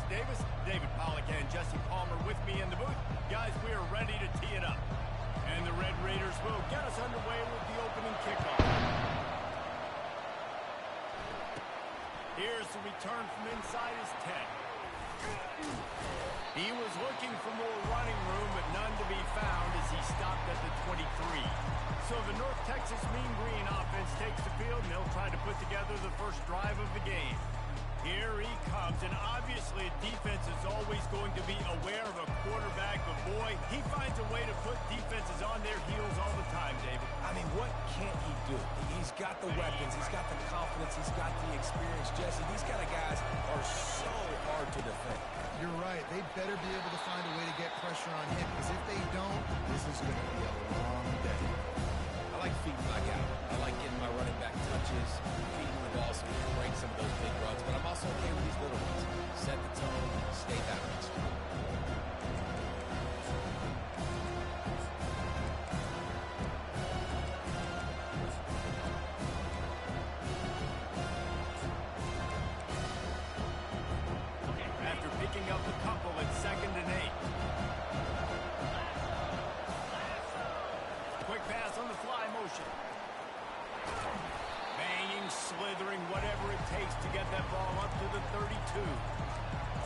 Davis. David Pollack and Jesse Palmer with me in the booth. Guys, we are ready to tee it up. And the Red Raiders will get us underway with the opening kickoff. Here's the return from inside his 10. He was looking for more running room, but none to be found as he stopped at the 23. So the North Texas Mean Green offense takes the field, and they'll try to put together the first drive of the game. Here he comes, and obviously a defense is always going to be aware of a quarterback, but boy, he finds a way to put defenses on their heels all the time, David. I mean, what can't he do? He's got the weapons, he's got the confidence, he's got the experience. Jesse, these kind of guys are so hard to defend. You're right. They better be able to find a way to get pressure on him, because if they don't, this is going to be a long day. I like feeding my guy. I like getting my running back touches, feeding the ball so we can break some of those big runs, but I'm also okay with these little ones. Set the tone, stay balanced. After picking up a couple at 2nd and 8. Quick pass on the fly motion. Banging, slithering, whatever it takes to get that ball up to the 32.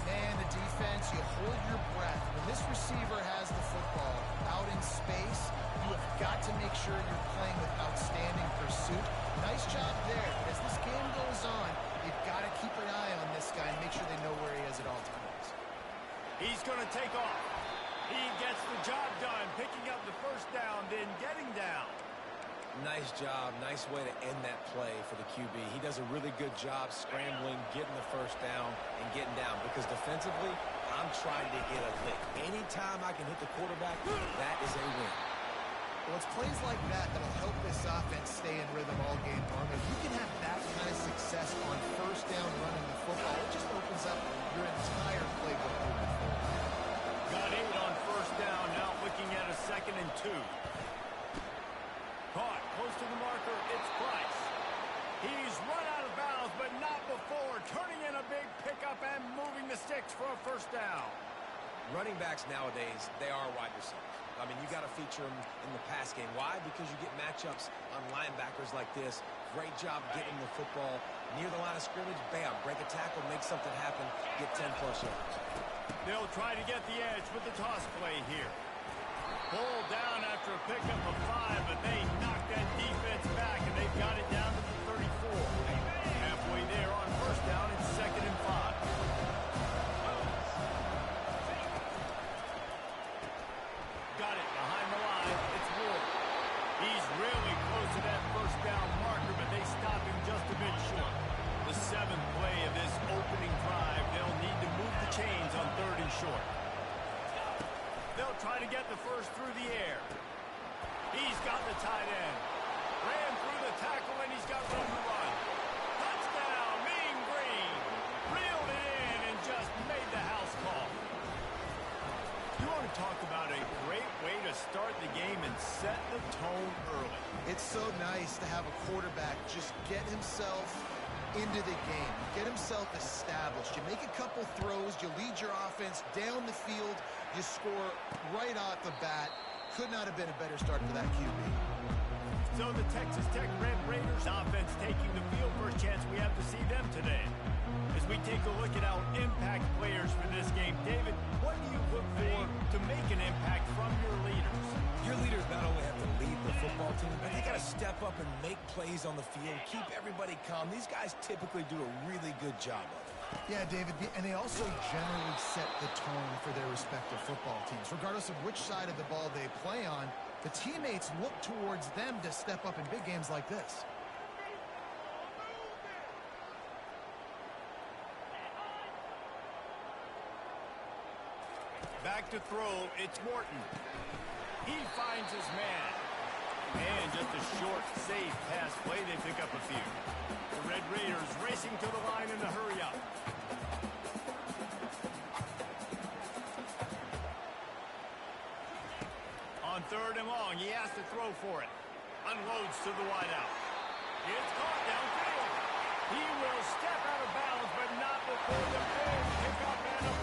Man, the defense, you hold your breath. When this receiver has the football out in space, you have got to make sure you're playing with outstanding pursuit. Nice job there. But as this game goes on, you've got to keep an eye on this guy and make sure they know where he is at all times. He's going to take off. He gets the job done, picking up the first down, then getting down. Nice job. Nice way to end that play for the QB. He does a really good job scrambling, getting the first down, and getting down. Because defensively, I'm trying to get a lick. Anytime I can hit the quarterback, that is a win. Well, it's plays like that that'll help this offense stay in rhythm all game long. If you can have that kind of success on first down running the football, it just opens up your entire playbook moving forward. Got 8 on first down, now looking at a 2nd and 2. Caught, close to the marker, it's Price. He's run out of bounds, but not before, turning in a big pickup and moving the sticks for a first down. Running backs nowadays, they are wide receivers. I mean, you got to feature them in the pass game. Why? Because you get matchups on linebackers like this. Great job getting the football near the line of scrimmage. Bam, break a tackle, make something happen, get 10-plus yards. They'll try to get the edge with the toss play here. Pulled down after a pickup of 5, but they knocked that defense back, and they've got it down to the 34. Halfway there on first down, it's 2nd and 5. Got it behind the line. It's Ward. He's really close to that first down marker, but they stop him just a bit short. The 7th play of this opening drive, they'll need to move the chains on 3rd and short. They'll try to get the first through the air. He's got the tight end. Ran through the tackle, and he's got room to run. Touchdown, Mean Green. Reeled it in and just made the house call. You want to talk about a great way to start the game and set the tone early. It's so nice to have a quarterback just get himself into the game, get himself established. You make a couple throws, you lead your offense down the field, you score right off the bat. Could not have been a better start for that QB. So the Texas Tech Red Raiders offense taking the field. First chance we have to see them today. As we take a look at our impact players for this game, David, what do you look for to make an impact from your leaders? Your leaders not only have to lead the football team, but they got to step up and make plays on the field, keep everybody calm. These guys typically do a really good job of it. Yeah, David, and they also generally set the tone for their respective football teams. Regardless of which side of the ball they play on, the teammates look towards them to step up in big games like this. Back to throw, it's Morton. He finds his man. And just a short, safe pass play, they pick up a few. The Red Raiders racing to the line in a hurry up. On 3rd and long, he has to throw for it. Unloads to the wideout. It's caught downfield. He will step out of bounds, but not before the big pickup and a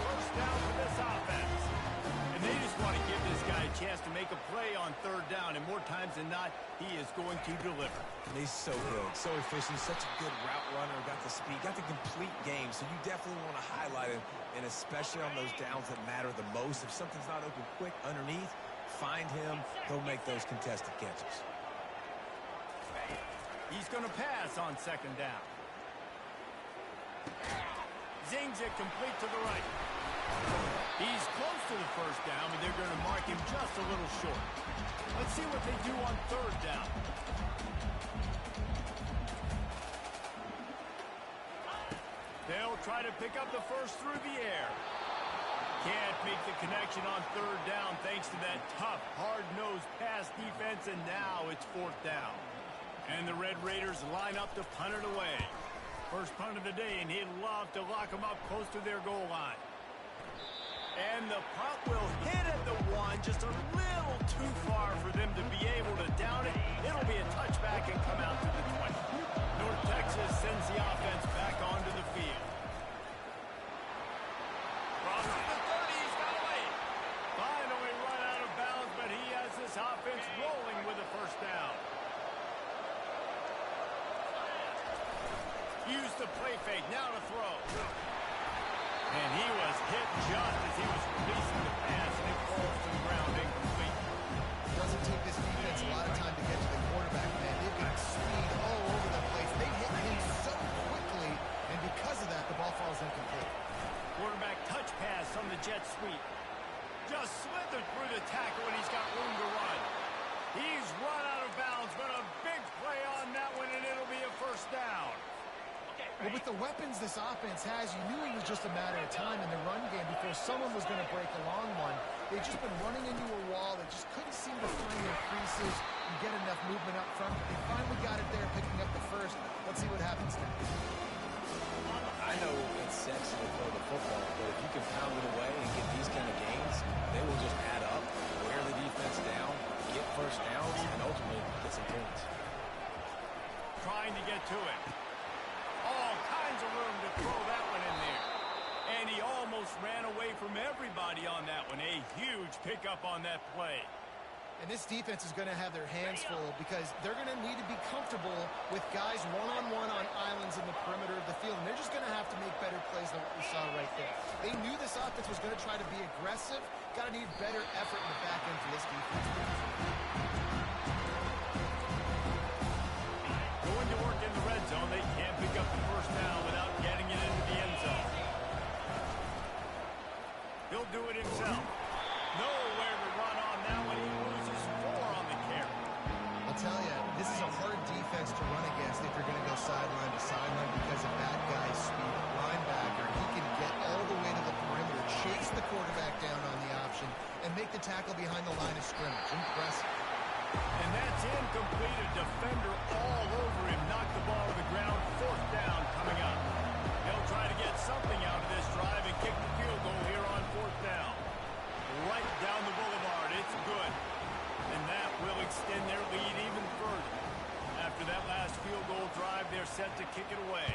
more times than not, he is going to deliver. And he's so good, so efficient, such a good route runner, got the speed, got the complete game, so you definitely want to highlight him, and especially on those downs that matter the most. If something's not open quick underneath, find him, he'll make those contested catches. He's going to pass on second down. Zings it complete to the right. He's close to the first down, but they're going to mark him just a little short. Let's see what they do on third down. They'll try to pick up the first through the air. Can't make the connection on third down thanks to that tough, hard-nosed pass defense, and now it's fourth down. And the Red Raiders line up to punt it away. First punt of the day, and he'd love to lock them up close to their goal line. And the punt will hit at the one, just a little too far for them to be able to down it. It'll be a touchback and come out to the 20. North Texas sends the offense back onto the field. Crosses the 30, he's got away. Finally run out of bounds, but he has this offense rolling with a first down. Use the play fake, now to throw. And he was hit just as he was releasing the pass, and it falls to the ground incomplete. It doesn't take this defense a lot of time to get to the quarterback, man. They've got speed all over the place. They hit him so quickly, and because of that, the ball falls incomplete. Quarterback touch pass on the jet sweep. Just slithered through the tackle, and he's got room to run. He's run out of bounds, but a big play on that one, and it'll be a first down. Well, with the weapons this offense has, you knew it was just a matter of time in the run game before someone was going to break a long one. They've just been running into a wall. They just couldn't seem to find their creases and get enough movement up front. They finally got it there, picking up the first. Let's see what happens next. I know it's sexy to throw the football, but if you can pound it away and get these kind of gains, they will just add up, wear the defense down, get first downs, and ultimately get some points. Trying to get to it. All kinds of room to throw that one in there. And he almost ran away from everybody on that one. A huge pickup on that play. And this defense is going to have their hands full because they're going to need to be comfortable with guys one-on-one on islands in the perimeter of the field. And they're just going to have to make better plays than what we saw right there. They knew this offense was going to try to be aggressive. Got to need better effort in the back end for this defense. Going to work in the red zone. They can't pick up the first down without getting it into the end zone. He'll do it himself. Nowhere to run on that one. He loses 4 on the carry. I'll tell you, this is a hard defense to run against if you're going to go sideline to sideline because of that guy's speed. Linebacker, he can get all the way to the perimeter, chase the quarterback down on the option, and make the tackle behind the line of scrimmage. Impressive. And that's incomplete. A defender all over him. Knocked the ball to the ground. Fourth down coming up. They'll try to get something out of this drive and kick the field goal here on fourth down. Right down the boulevard. It's good. And that will extend their lead even further. After that last field goal drive, they're set to kick it away.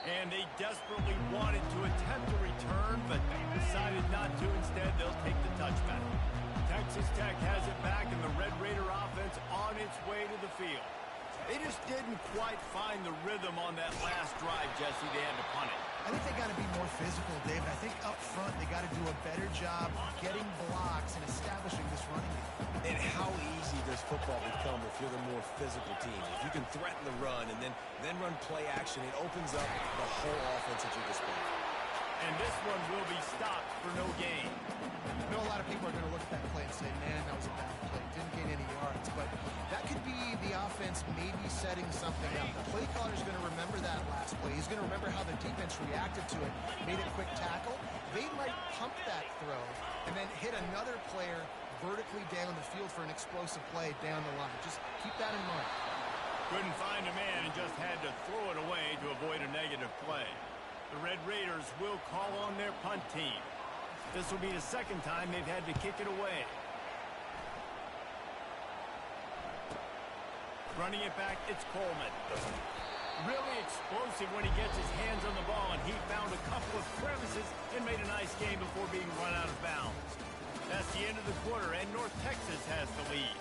And they desperately wanted to attempt a return, but decided not to. Instead, they'll take the touchback. Texas Tech has it back, and the Red Raider offense on its way to the field. They just didn't quite find the rhythm on that last drive, Jesse. They had to punt it. I think they got to be more physical, David. I think up front they got to do a better job getting blocks and establishing this running game. And how easy does football become if you're the more physical team? If you can threaten the run and then run play action, it opens up the whole offense at your display. And this one will be stopped for no gain. I know a lot of people are going to look at that play and say, man, that was a bad play. Didn't gain any yards. But that could be the offense maybe setting something up. The play caller is going to remember that last play. He's going to remember how the defense reacted to it, made a quick tackle. They might pump that throw and then hit another player vertically down the field for an explosive play down the line. Just keep that in mind. Couldn't find a man and just had to throw it away to avoid a negative play. The Red Raiders will call on their punt team. This will be the second time they've had to kick it away. Running it back, it's Coleman. Really explosive when he gets his hands on the ball, and he found a couple of crevices and made a nice game before being run out of bounds. That's the end of the quarter, and North Texas has the lead.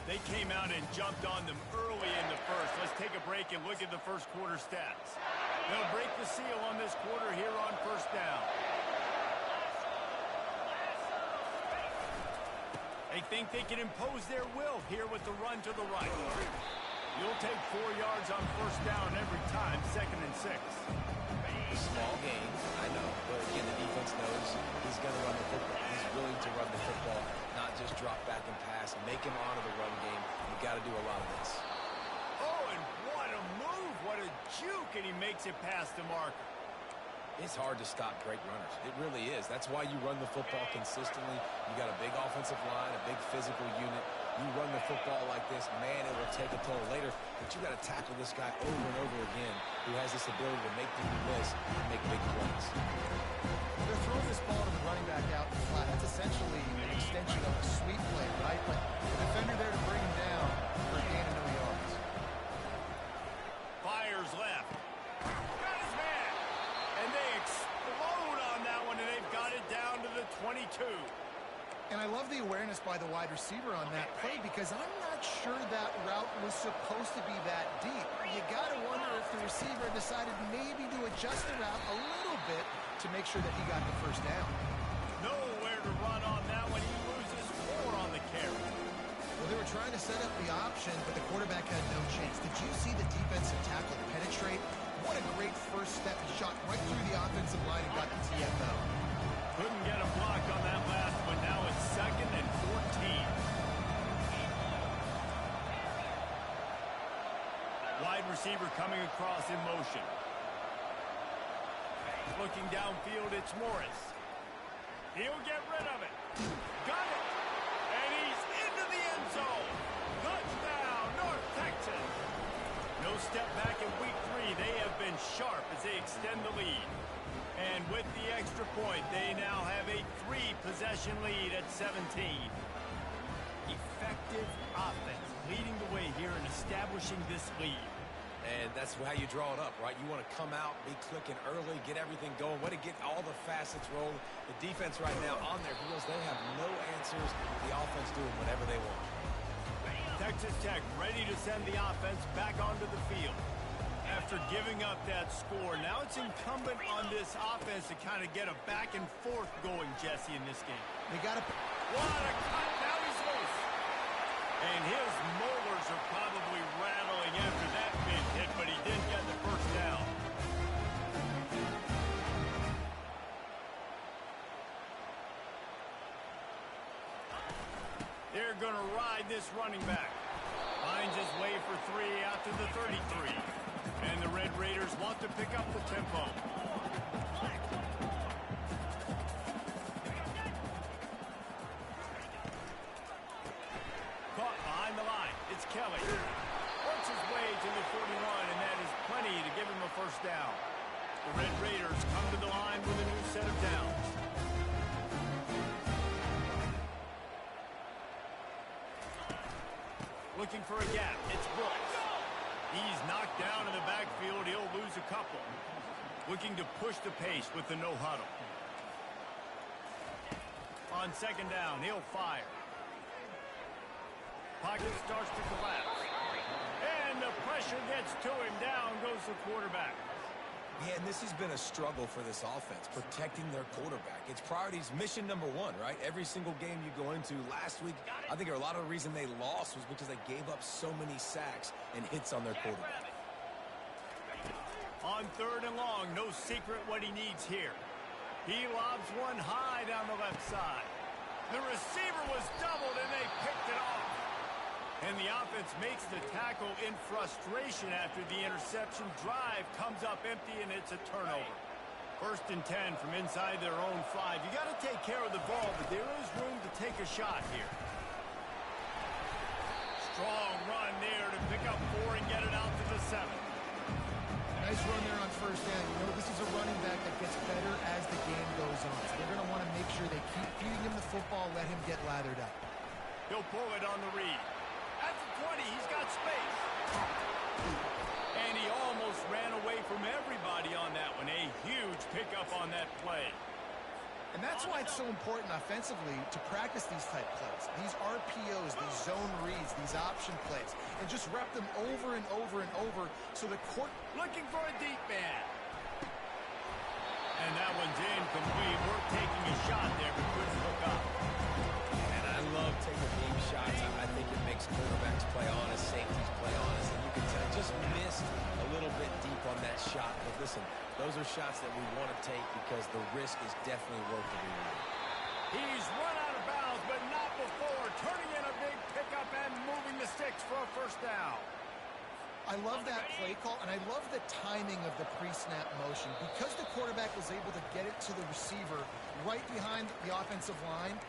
They came out and jumped on them early in the first. Let's take a break and look at the first quarter stats. They'll break the seal on this quarter here on first down. They think they can impose their will here with the run to the right. You'll take 4 yards on first down every time, 2nd and 6. Small gain, I know, but again, the defense knows he's going to run the football. He's willing to run the football, not just drop back and pass, make him honor the run game. You've got to do a lot of this. Oh, and what a move, what a juke, and he makes it past the marker. It's hard to stop great runners. It really is. That's why you run the football consistently. You got a big offensive line, a big physical unit. You run the football like this, man, it will take a toll later. But you got to tackle this guy over and over again who has this ability to make people miss and make big plays. They're throwing this ball to the running back out in the flat. That's essentially an extension of a sweep play, right? But the defender there to bring him down for a gain of no yards. Fires left. Got his man. And they explode on that one, and they've got it down to the 22. And I love the awareness by the wide receiver on that play because I'm not sure that route was supposed to be that deep. You got to wonder if the receiver decided maybe to adjust the route a little bit to make sure that he got the first down. Nowhere to run on that one. He loses 4 on the carry. Well, they were trying to set up the option, but the quarterback had no chance. Did you see the defensive tackle penetrate? What a great first step. He shot right through the offensive line and got the TFL. Couldn't get a block on that last one. Now it's 2nd and 14. Wide receiver coming across in motion. Looking downfield, it's Morris. He'll get rid of it. Got it. And he's into the end zone. Touchdown, North Texas. No step back in week 3. They have been sharp as they extend the lead. And with the extra point, they now have a 3-possession lead at 17. Effective offense leading the way here in establishing this lead. And that's how you draw it up, right? You want to come out, be clicking early, get everything going, want to get all the facets rolling. The defense right now on their heels, they have no answers. The offense doing whatever they want. Texas Tech ready to send the offense back onto the field. After giving up that score, now it's incumbent on this offense to kind of get a back and forth going, Jesse, in this game. They got to... What a cut! Now he's loose. And his molars are probably rattling after that big hit, but he did get the first down. They're going to ride this running back. Finds his way for 3 out to the 33. And the Red Raiders want to pick up the tempo. Caught behind the line. It's Kelly. Works his way to the 41, and that is plenty to give him a first down. The Red Raiders come to the line with a new set of downs. Looking for a gap. It's Brooks. He's knocked down in the backfield. He'll lose a couple. Looking to push the pace with the no huddle. On 2nd down, he'll fire. Pocket starts to collapse. And the pressure gets to him. Down goes the quarterback. Yeah, and this has been a struggle for this offense, protecting their quarterback. It's priorities, mission number 1, right? Every single game you go into last week, I think a lot of the reason they lost was because they gave up so many sacks and hits on their quarterback. On 3rd and long, no secret what he needs here. He lobs one high down the left side. The receiver was doubled, and they picked it off. And the offense makes the tackle in frustration after the interception. Drive comes up empty, and it's a turnover. 1st and 10 from inside their own 5. You got to take care of the ball, but there is room to take a shot here. Strong run there to pick up 4 and get it out to the 7. Nice run there on first down. You know, this is a running back that gets better as the game goes on. So they're going to want to make sure they keep feeding him the football, let him get lathered up. He'll pull it on the read. At the 20, he's got space. And he almost And that's why it's so important offensively to practice these type plays, these RPOs, these zone reads, these option plays, and just rep them over and over and over so the court... Looking for a deep man. And that one's incomplete. We're taking a shot there, but couldn't hook up. And I love taking deep shots. I think it makes quarterbacks play honest, safeties play honest, and you can tell just missed a little bit deep on that shot. But listen, those are shots that we want to take because the risk is definitely worth the reward. He's run out of bounds, but not before. Turning in a big pickup and moving the sticks for a first down. I love that play call, and I love the timing of the pre-snap motion. Because the quarterback was able to get it to the receiver right behind the offensive line,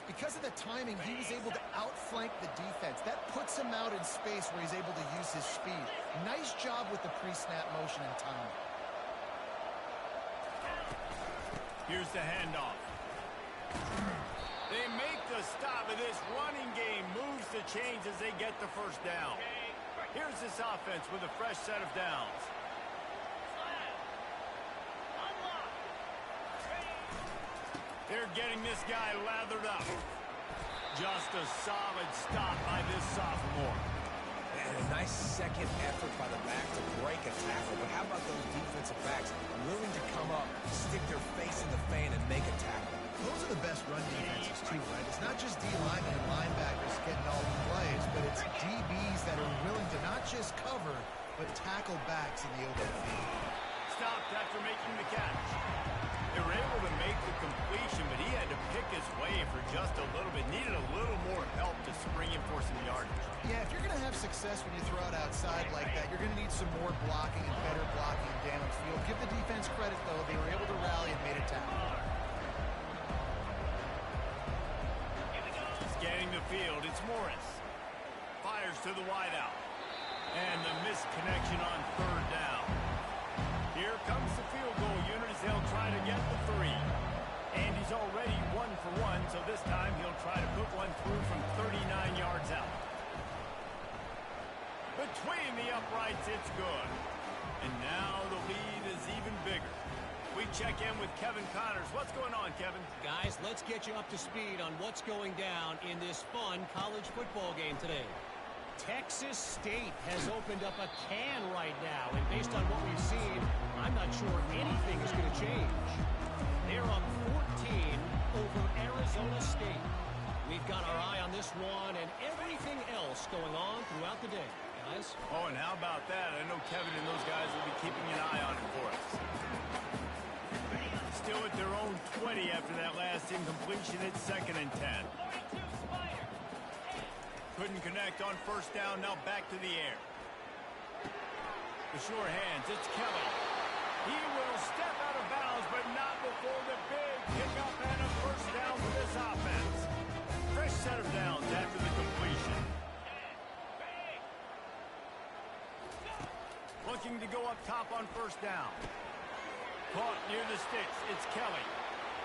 because of the timing, he was able to outflank the defense. That puts him out in space where he's able to use his speed. Nice job with the pre-snap motion and timing. Here's the handoff. They make the stop, and this running game moves the chains as they get the first down. Here's this offense with a fresh set of downs. They're getting this guy lathered up. Just a solid stop by this sophomore. And a nice second effort by the back to break a tackle. But how about those defensive backs willing to come up, stick their face in the fan, and make a tackle? Those are the best run defenses, too, right? It's not just D-linemen and linebackers getting all the plays, but it's DBs that are willing to not just cover, but tackle backs in the open field. Stopped after making the catch. They were able to make the completion, but he had to pick his way for just a little bit. Needed a little more help to spring him for some yardage. Yeah, if you're going to have success when you throw it outside like that, you're going to need some more blocking and better blocking downfield. Give the defense credit, though. They were able to rally and made a tackle. Scanning the field, it's Morris. Fires to the wideout. And the missed connection on third down. Here comes the field goal unit as they'll try to get the 3. And he's already 1 for 1, so this time he'll try to put one through from 39 yards out. Between the uprights, it's good. And now the lead is even bigger. We check in with Kevin Connors. What's going on, Kevin? Guys, let's get you up to speed on what's going down in this fun college football game today. Texas State has opened up a can right now, and based on what we've seen, I'm not sure anything is going to change. They're up 14 over Arizona State. We've got our eye on this one and everything else going on throughout the day. Guys? Oh, and how about that? I know Kevin and those guys will be keeping an eye on it for us. Still at their own 20 after that last incompletion. It's 2nd and 10. Couldn't connect on first down. Now back to the air. The sure hands. It's Kelly. He will step out of bounds, but not before the big pickup and a first down for this offense. Fresh set of downs after the completion. Looking to go up top on first down. Caught near the sticks. It's Kelly.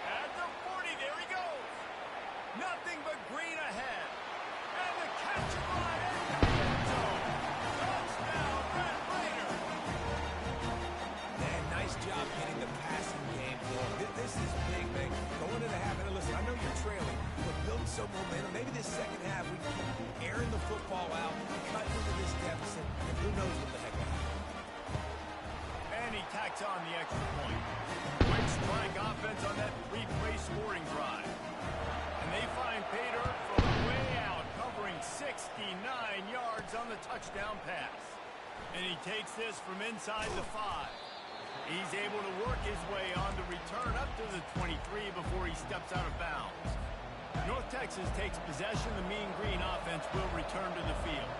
At the 40, there he goes. Nothing but green ahead. And the catch is right into the end zone. Touchdown, Red Raiders. Man, nice job getting the passing game going. This is big, man. Going into the half, and listen, I know you're trailing, but building some momentum. Maybe this second half we can keep airing the football out, cut into this deficit, and who knows what the heck will happen. And he tacks on the extra point. Quick strike offense on that 3-play scoring drive. And they find pay dirt from way out, covering 69 yards on the touchdown pass. And he takes this from inside the 5. He's able to work his way on the return up to the 23 before he steps out of bounds. North Texas takes possession. The Mean Green offense will return to the field.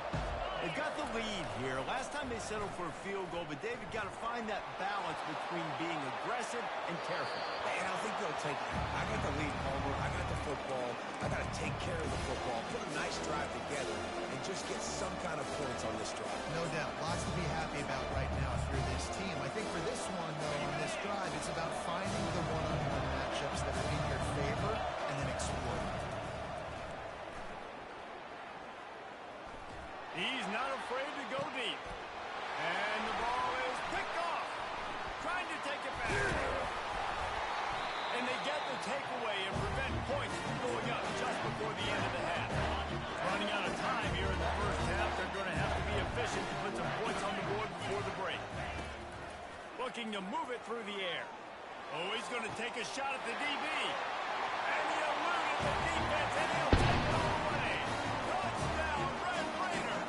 They've got the lead here. Last time they settled for a field goal, but David got to find that balance between being aggressive and careful. And I think they'll take it. I got the lead, Palmer. I got the football. I got to take care of the football, put a nice drive together, and just get some kind of points on this drive. No doubt. Lots to be happy about right now if you're this team. I think for this one, though, on this drive, it's about finding the one-on-one matchups that are in your favor and then exploiting. He's not afraid to go deep. And the ball is picked off. Trying to take it back. And they get the takeaway and prevent points from going up just before the end of the half. Running out of time here in the first half. They're going to have to be efficient to put some points on the board before the break. Looking to move it through the air. Oh, he's going to take a shot at the DB. And he eluded the defense, and he'll take it all away. Touchdown, Red Raider.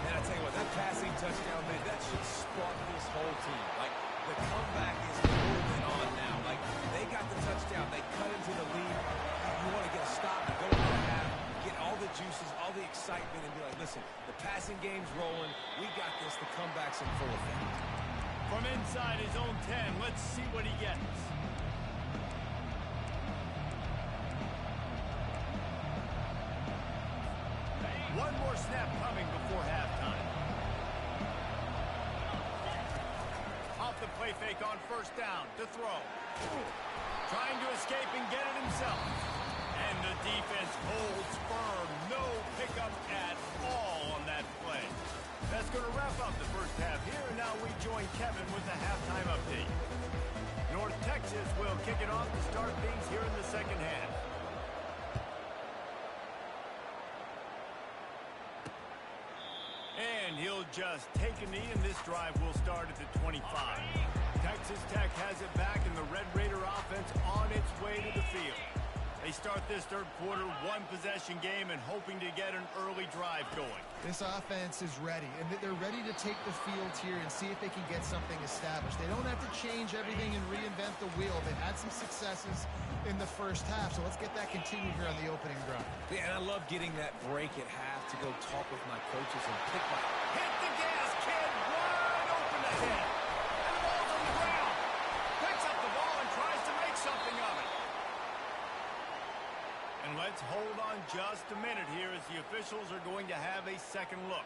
Man, I tell you what, that passing touchdown, man, that should spark this whole team. Like, the comeback is moving on now. Like, they got the touchdown. They cut into the lead. You want to get a stop, go into the half, get all the juices, all the excitement, and be like, listen, the passing game's rolling. We got this. The comeback's in full effect. From inside his own 10, let's see what he gets. One more snap coming before halftime. Off the play fake on first down to throw. Trying to escape and get it himself. And the defense holds firm. No pickup at all on that play. That's going to wrap up the first half here, and now we join Kevin with the halftime update. North Texas will kick it off to start things here in the second half. And he'll just take a knee, and this drive will start at the 25. Texas Tech has it back, and the Red Raider offense on its way to the field. They start this third quarter, one-possession game, and hoping to get an early drive going. This offense is ready, and they're ready to take the field here and see if they can get something established. They don't have to change everything and reinvent the wheel. They've had some successes in the first half, so let's get that continued here on the opening drive. Yeah, and I love getting that break at half to go talk with my coaches and pick my... Hit the gas, kid! Wide open ahead! And the ball's on the ground! Picks up the ball and tries to make something of it. And let's hold on just a minute here as the officials are going to have a second look.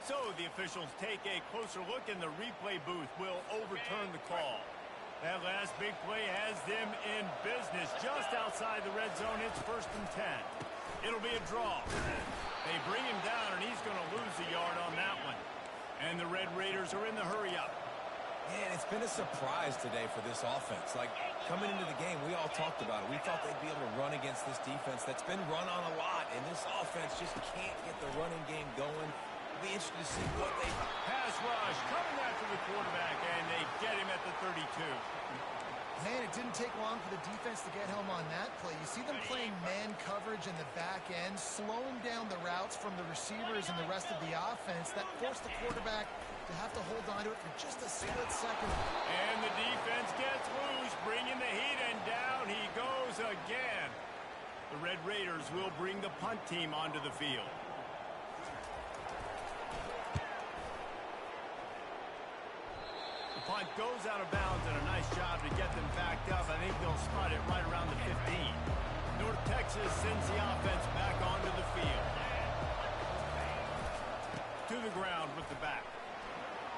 So the officials take a closer look, and the replay booth will overturn the call. That last big play has them in business just outside the red zone. It's 1st and 10. It'll be a draw. They bring him down, and he's going to lose a yard on that one. And the Red Raiders are in the hurry-up. Man, it's been a surprise today for this offense. Like, coming into the game, we all talked about it. We thought they'd be able to run against this defense that's been run on a lot, and this offense just can't get the running game going. It'll be interesting to see what they... Pass rush coming after the quarterback, and they get him at the 32. Man, it didn't take long for the defense to get home on that play. You see them playing man coverage in the back end, slowing down the routes from the receivers and the rest of the offense. That forced the quarterback to have to hold on to it for just a split second. And the defense gets loose, bringing the heat, and down he goes again. The Red Raiders will bring the punt team onto the field. The punt goes out of bounds, and a nice job to get them backed up. I think they'll spot it right around the 15. North Texas sends the offense back onto the field. To the ground with the back.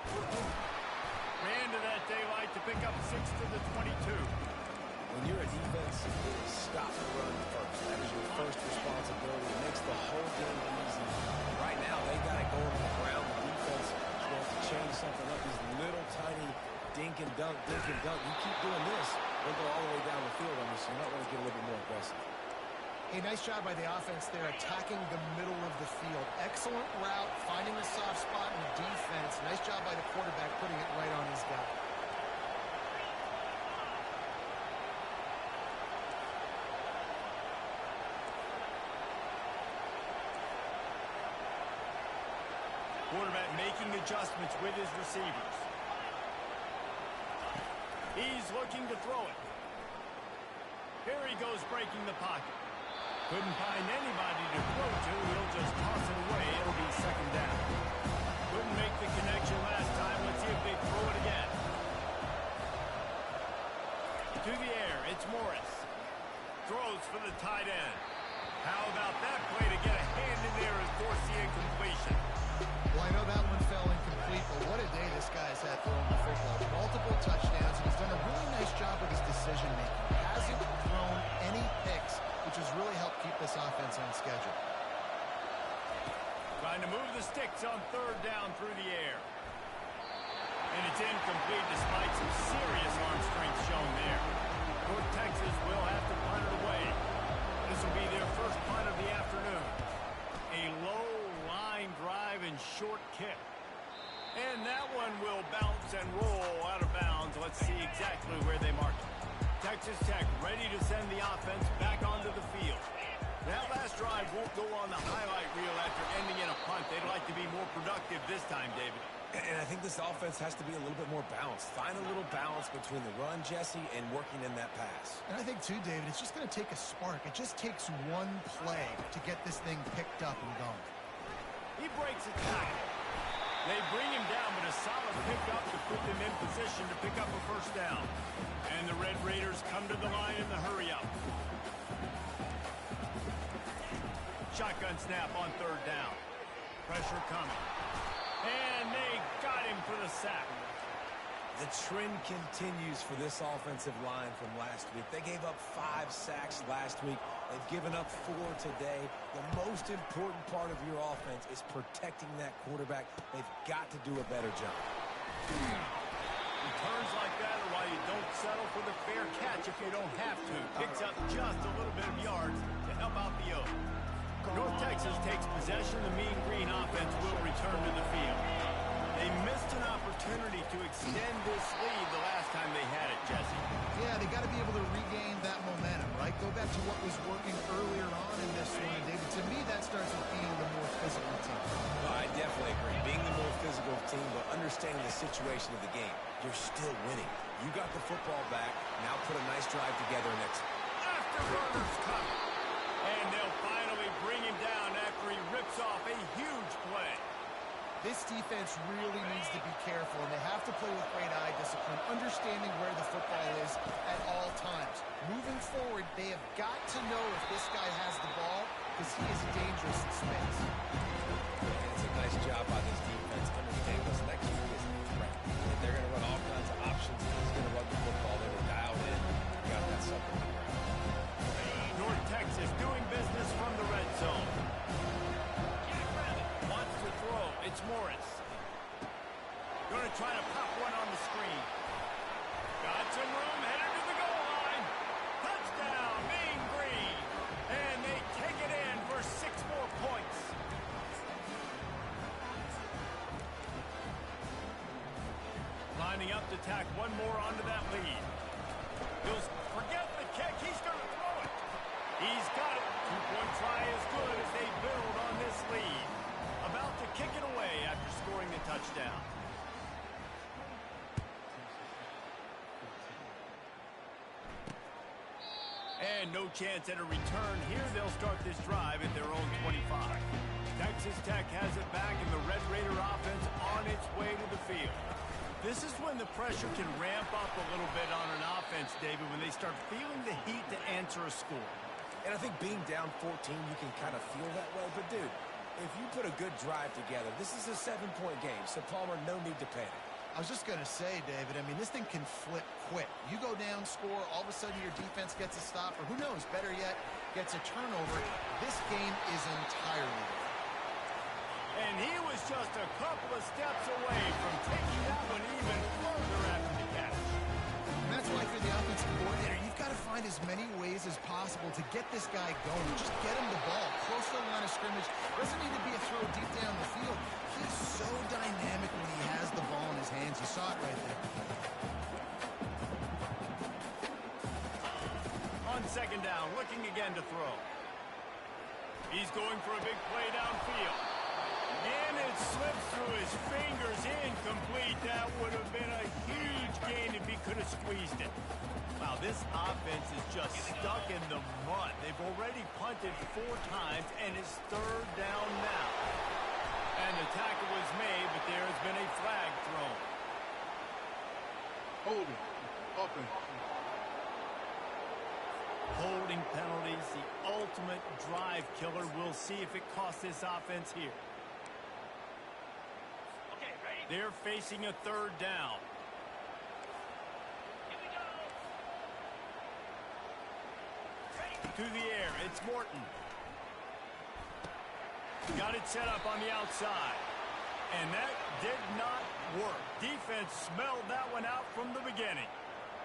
Ran to that daylight to pick up 6 to the 22. When you're a defense, it is stop the run first. That is your first responsibility. It makes the whole game easy. Right now, they got it going on the ground. The defense is going to change something up. These little tiny dink and dunk, dink and dunk. You keep doing this, they'll go all the way down the field on you, so you might want to get a little bit more aggressive. A nice job by the offense there, attacking the middle of the field. Excellent route, finding the soft spot in the defense. Nice job by the quarterback, putting it right on his guy. Quarterback making adjustments with his receivers. He's looking to throw it. Here he goes, breaking the pocket. Couldn't find anybody to throw to. He'll just toss it away. It'll be second down. Couldn't make the connection last time. Let's see if they throw it again. To the air, it's Morris. Throws for the tight end. How about that play to get a hand in there and force the incompletion? Well, I know that one fell incomplete, but what a day this guy's had throwing the football. Multiple touchdowns, and he's done a really nice job with his decision-making. Hasn't thrown any picks, which has really helped keep this offense on schedule. Trying to move the sticks on third down through the air. And it's incomplete despite some serious arm strength shown there. North Texas will have to punt it away. This will be their first punt of the afternoon. A low line drive and short kick. And that one will bounce and roll out of bounds. Let's see exactly where they mark it. Texas Tech ready to send the offense back onto the field. That last drive won't go on the highlight reel after ending in a punt. They'd like to be more productive this time, David. And I think this offense has to be a little bit more balanced. Find a little balance between the run, Jesse, and working in that pass. And I think, too, David, it's just going to take a spark. It just takes one play to get this thing picked up and going. He breaks a tackle. They bring him down, but a solid pickup to put them in position to pick up a first down. And the Red Raiders come to the line in the hurry-up. Shotgun snap on third down. Pressure coming. And they got him for the sack. The trend continues for this offensive line from last week. They gave up 5 sacks last week. They've given up 4 today. The most important part of your offense is protecting that quarterback. They've got to do a better job. Returns like that are why you don't settle for the fair catch if you don't have to. Picks up just a little bit of yards to help out the O. North Texas takes possession. The Mean Green offense will return to the field. They missed an opportunity to extend this lead the last time they had it, Jesse. Yeah, they got to be able to regain that momentum, right? Go back to what was working earlier on in this one, David. To me, that starts with being the more physical team. Well, I definitely agree. Being the more physical team, but understanding the situation of the game. You're still winning. You got the football back. Now put a nice drive together and execute. Afterburners come. And they'll finally bring him down after he rips off a huge play. This defense really needs to be careful, and they have to play with great eye discipline, understanding where the football is at all times. Moving forward, they have got to know if this guy has the ball, because he is dangerous in space. And it's a nice job by this defense. Understand, listen, that key is a threat. And they're going to run all kinds of options. He's going to run the football. They were dialed in. Got that something on the ground. North Texas doing business from the red zone. Wants to throw. It's Morris. Going to try to pop one on the screen. Got some room. Headed to the goal line. Touchdown, Mean Green. And they take it in for 6 more points. Lining up to tack one more onto that lead. He'll forget the kick. He's going to throw it. He's got it. 2-point try as good as they build on this lead. About to kick it away after scoring the touchdown. And no chance at a return here. They'll start this drive at their own 25. Texas Tech has it back, and the Red Raider offense on its way to the field. This is when the pressure can ramp up a little bit on an offense, David, when they start feeling the heat to answer a score. And I think being down 14, you can kind of feel that way. But, dude, if you put a good drive together, this is a 7-point game. So, Palmer, no need to panic. I was just going to say, David, I mean, this thing can flip quick. You go down, score, all of a sudden your defense gets a stop, or who knows, better yet, gets a turnover. This game is entirely different. And he was just a couple of steps away from taking that one even further after the catch. And that's why if you're the offensive coordinator, you've got to find as many ways as possible to get this guy going. Just get him the ball close to the line of scrimmage. Doesn't need to be a throw deep down the field. He's so dynamic when he has the ball in his hands. You saw it right there. On second down, looking again to throw. He's going for a big play downfield. And it slips through his fingers, incomplete. That would have been a huge gain if he could have squeezed it. Wow, this offense is just stuck in the mud. They've already punted 4 times, and it's third down now. And the tackle was made, but there has been a flag thrown. Holding. Offense. Holding penalties, the ultimate drive killer. We'll see if it costs this offense here. They're facing a third down. To the air, it's Morton. Got it set up on the outside. And that did not work. Defense smelled that one out from the beginning.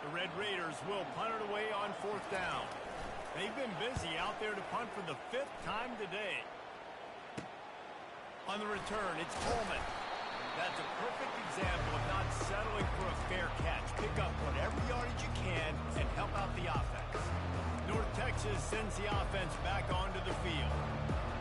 The Red Raiders will punt it away on 4th down. They've been busy out there to punt for the 5th time today. On the return, it's Coleman. That's a perfect example of not settling for a fair catch. Pick up whatever yardage you can and help out the offense. North Texas sends the offense back onto the field.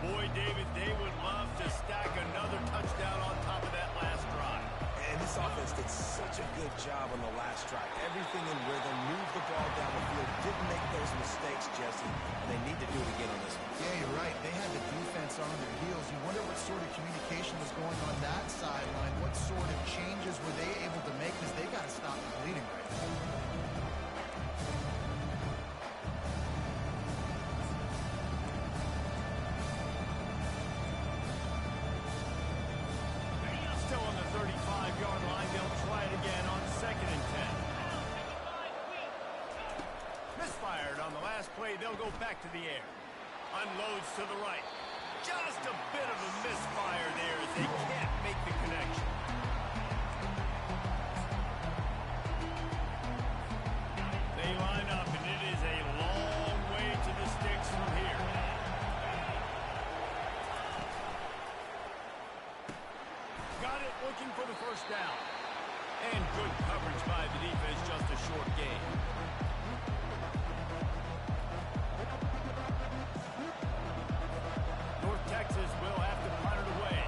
Boy, David, they would love to stack another touchdown on top of that last drive. And this offense did such a good job on the last drive. Everything in rhythm, moved the ball down the field, didn't make those mistakes, Jesse, and they need to do it again on this one. Yeah, you're right. They had the defense on their heels. You wonder what sort of communication was going on that sideline. What sort of changes were they able to make, because they got to stop the bleeding right now. They'll go back to the air. Unloads to the right. Just a bit of a misfire there as they can't make the connection. They line up, and it is a long way to the sticks from here. Got it, looking for the 1st down. And good coverage by the defense, just a short gain. Texas will have to punt it away.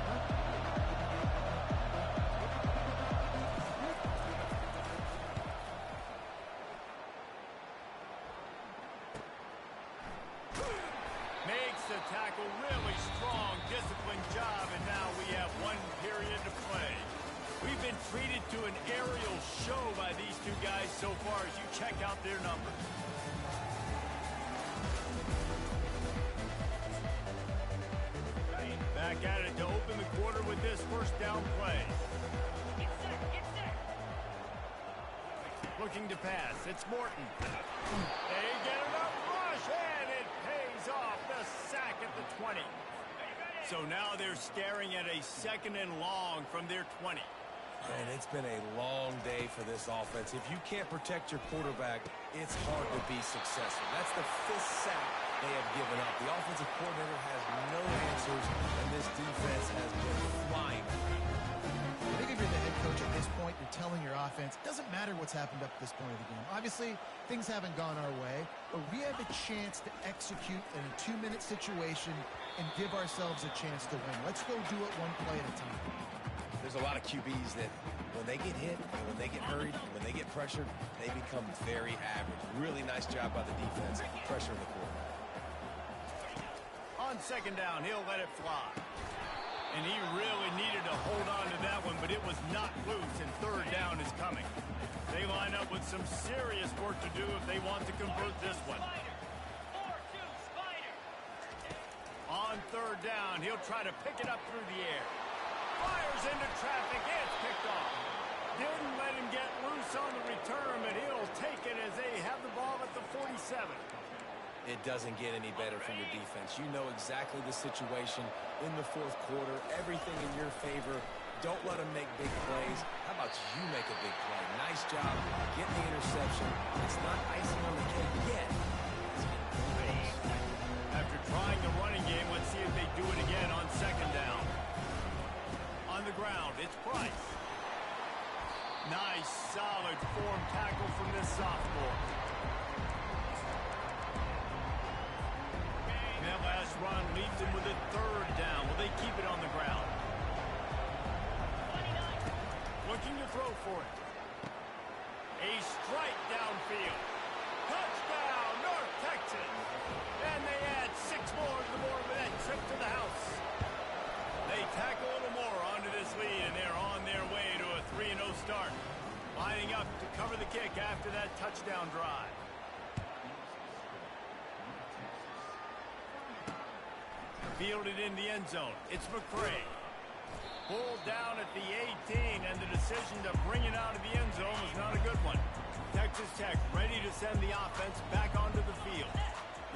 Makes the tackle really strong, disciplined job, and now we have 1 period to play. We've been treated to an aerial show by these two guys so far as you check out their numbers. Back at it to open the quarter with this 1st down play. Looking to pass. It's Morton. They get enough rush, and it pays off. The sack at the 20. So now they're staring at a 2nd and long from their 20. And it's been a long day for this offense. If you can't protect your quarterback, it's hard to be successful. That's the 5th sack they have given up. The offensive coordinator has no answers, and this defense has been flying. I think if you're the head coach at this point, you're telling your offense, it doesn't matter what's happened up to this point of the game. Obviously, things haven't gone our way, but we have a chance to execute in a 2-minute situation and give ourselves a chance to win. Let's go do it 1 play at a time. There's a lot of QBs that when they get hit, when they get hurried, when they get pressured, they become very average. Really nice job by the defense, pressuring the quarterback. On 2nd down, he'll let it fly. And he really needed to hold on to that one, but it was not loose, and 3rd down is coming. They line up with some serious work to do if they want to convert this one. On 3rd down, he'll try to pick it up through the air. Fires into traffic, it's picked off. Didn't let him get loose on the return, but he'll take it as they have the ball at the 47. It doesn't get any better for your defense. You know exactly the situation in the 4th quarter. Everything in your favor. Don't let them make big plays. How about you make a big play? Nice job getting the interception. It's not icing on the cake yet. After trying the running game, let's see if they do it again on 2nd down. On the ground, it's Price. Nice, solid form tackle from this sophomore. That last run leads them with a 3rd down. Will they keep it on the ground? Looking to throw for it. A strike downfield. Touchdown, North Texas. And they add 6 more to the board with that trip to the house. They tack a little more onto this lead, and they're on their way to a 3-0 start. Lining up to cover the kick after that touchdown drive. Fielded in the end zone. It's McCray. Pulled down at the 18, and the decision to bring it out of the end zone was not a good one. Texas Tech ready to send the offense back onto the field.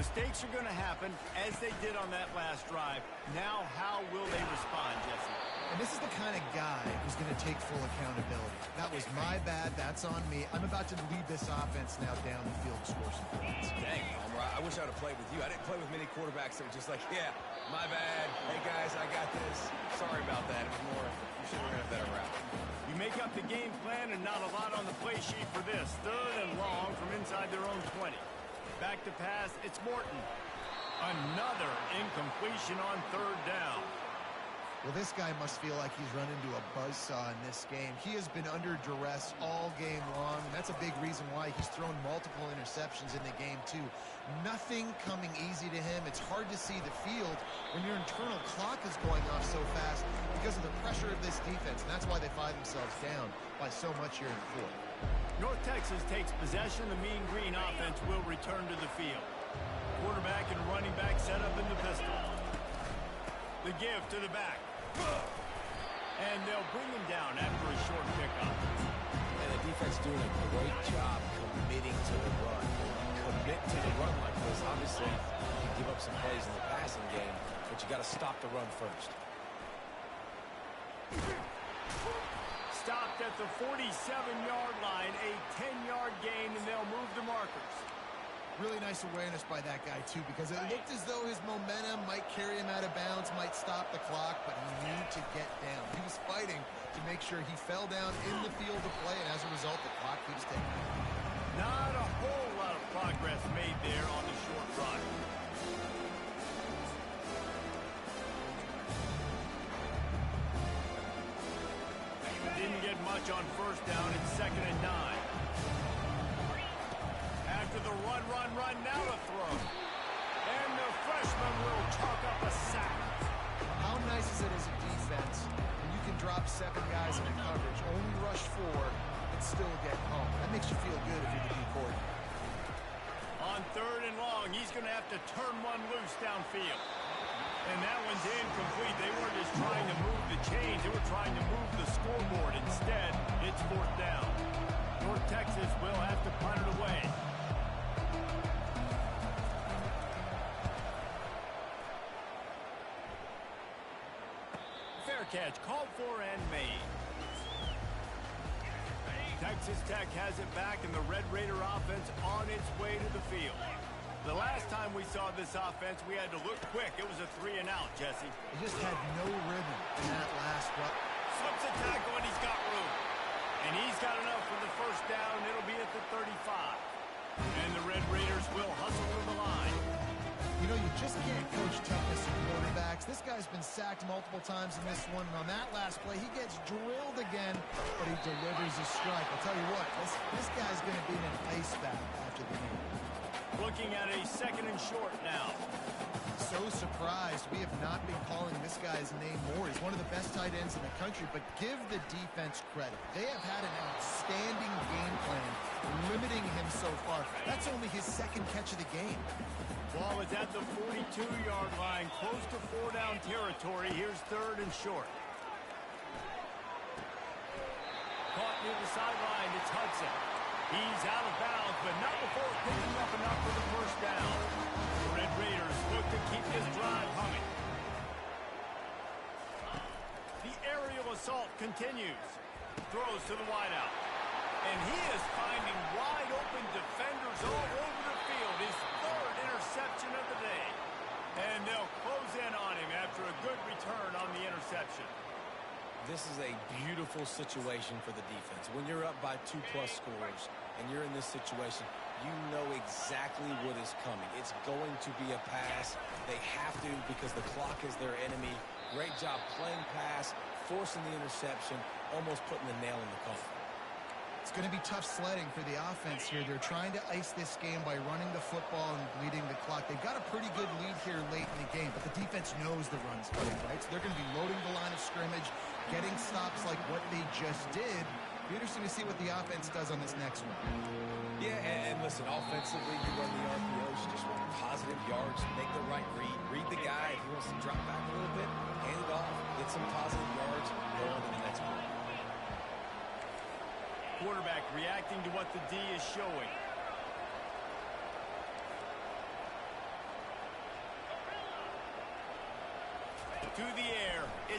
Mistakes are going to happen, as they did on that last drive. Now, how will they respond, Jesse? And this is the kind of guy who's going to take full accountability. That was my bad. That's on me. I'm about to lead this offense now down the field to score some points. Dang, Palmer, I wish I would have played with you. I didn't play with many quarterbacks that were just like, yeah, my bad. Hey, guys, I got this. Sorry about that. It was more, you should have ran a better route. You make up the game plan and not a lot on the play sheet for this. 3rd and long from inside their own 20. Back to pass, it's Morton. Another incompletion on 3rd down. Well, this guy must feel like he's run into a buzzsaw in this game. He has been under duress all game long, and that's a big reason why he's thrown multiple interceptions in the game, too. Nothing coming easy to him. It's hard to see the field when your internal clock is going off so fast because of the pressure of this defense, and that's why they find themselves down by so much here in the 4th. North Texas takes possession. The Mean Green offense will return to the field. Quarterback and running back set up in the pistol. The give to the back. And they'll bring him down after a short pickup. And the defense doing a great job committing to the run. Commit to the run like this. Obviously, you can give up some plays in the passing game, but you got to stop the run first. Stopped at the 47-yard line, a 10-yard gain, and they'll move the markers. Really nice awareness by that guy, too, because it looked as though his momentum might carry him out of bounds, might stop the clock, but he needed to get down. He was fighting to make sure he fell down in the field of play, and as a result, the clock keeps ticking. Not a whole lot of progress made there on the short run. Didn't get much on 1st down. It's 2nd and 9. After the run, now to throw. And the freshman will chalk up a sack. How nice is it as a defense when you can drop 7 guys in coverage, only rush 4, and still get home? That makes you feel good if you're the D coordinator. On 3rd and long, he's going to have to turn one loose downfield. And that one's incomplete. They weren't just trying to move the chains. They were trying to move the scoreboard. Instead, it's 4th down. North Texas will have to punt it away. Fair catch, called for and made. Texas Tech has it back, and the Red Raider offense on its way to the field. The last time we saw this offense, we had to look quick. It was a 3-and-out, Jesse. He just had no rhythm in that last run. Slips a tackle, and he's got room. And he's got enough for the 1st down. It'll be at the 35. And the Red Raiders will hustle to the line. You know, you just can't coach toughness in quarterbacks. This guy's been sacked multiple times in this one, and on that last play, he gets drilled again, but he delivers a strike. I'll tell you what, this guy's going to be in an ice bath after the game. Looking at a 2nd and short now. So surprised we have not been calling this guy's name more. He's one of the best tight ends in the country, but give the defense credit. They have had an outstanding game plan limiting him so far. That's only his 2nd catch of the game. Ball is at the 42-yard line, close to 4-down territory. Here's 3rd and short. Caught near the sideline, it's Hudson. He's out of bounds, but not before picking up enough for the 1st down. The Red Raiders look to keep this drive humming. The aerial assault continues. Throws to the wideout. And he is finding wide-open defenders all over the field. His 3rd interception of the day. And they'll close in on him after a good return on the interception. This is a beautiful situation for the defense. When you're up by 2+ scores and you're in this situation, you know exactly what is coming. It's going to be a pass. They have to because the clock is their enemy. Great job playing pass, forcing the interception, almost putting the nail in the coffin. It's going to be tough sledding for the offense here. They're trying to ice this game by running the football and bleeding the clock. They've got a pretty good lead here late in the game, but the defense knows the run's coming, right? So they're going to be loading the line of scrimmage, getting stops like what they just did. Be interesting to see what the offense does on this next one. Yeah, and listen, offensively, you run the RPOs, you just want positive yards, make the right read the guy. If he wants to drop back a little bit, hand it off, get some positive yards, go on to the next one. Quarterback reacting to what the D is showing.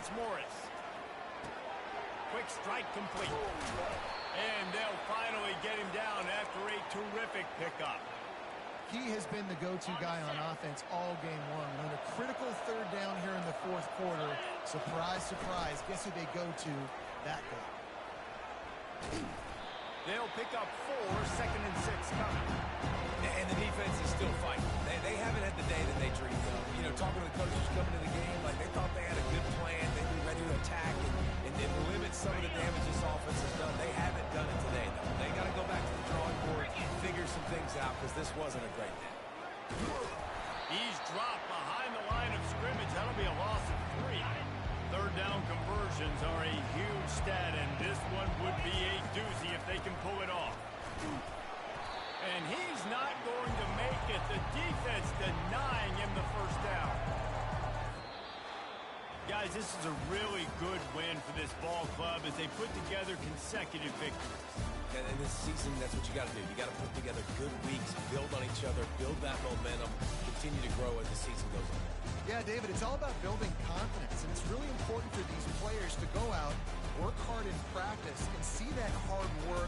It's Morris. Quick strike complete. And they'll finally get him down after a terrific pickup. He has been the go-to guy on offense all game long. On a critical third down here in the fourth quarter, surprise, surprise, guess who they go to? That guy. They'll pick up 4, 2nd and 6 coming. And the defense is still fighting. They haven't had the day that they dreamed of. You know, talking to the coaches coming to the game, like they thought they had a good plan. They'd be ready to attack and limit some of the damage this offense has done. They haven't done it today, though. They got to go back to the drawing board, figure some things out, because this wasn't a great day. He's dropped behind the line of scrimmage. That'll be a loss of 3. Third down conversions are a huge stat, and this one would be a doozy if they can pull it off. And he's not going to make it. The defense denying him the first down. Guys, this is a really good win for this ball club as they put together consecutive victories. And in this season, that's what you got to do. You got to put together good weeks, build on each other, build that momentum, continue to grow as the season goes on. Yeah, David, it's all about building confidence, and it's really important for these players to go out, work hard in practice, and see that hard work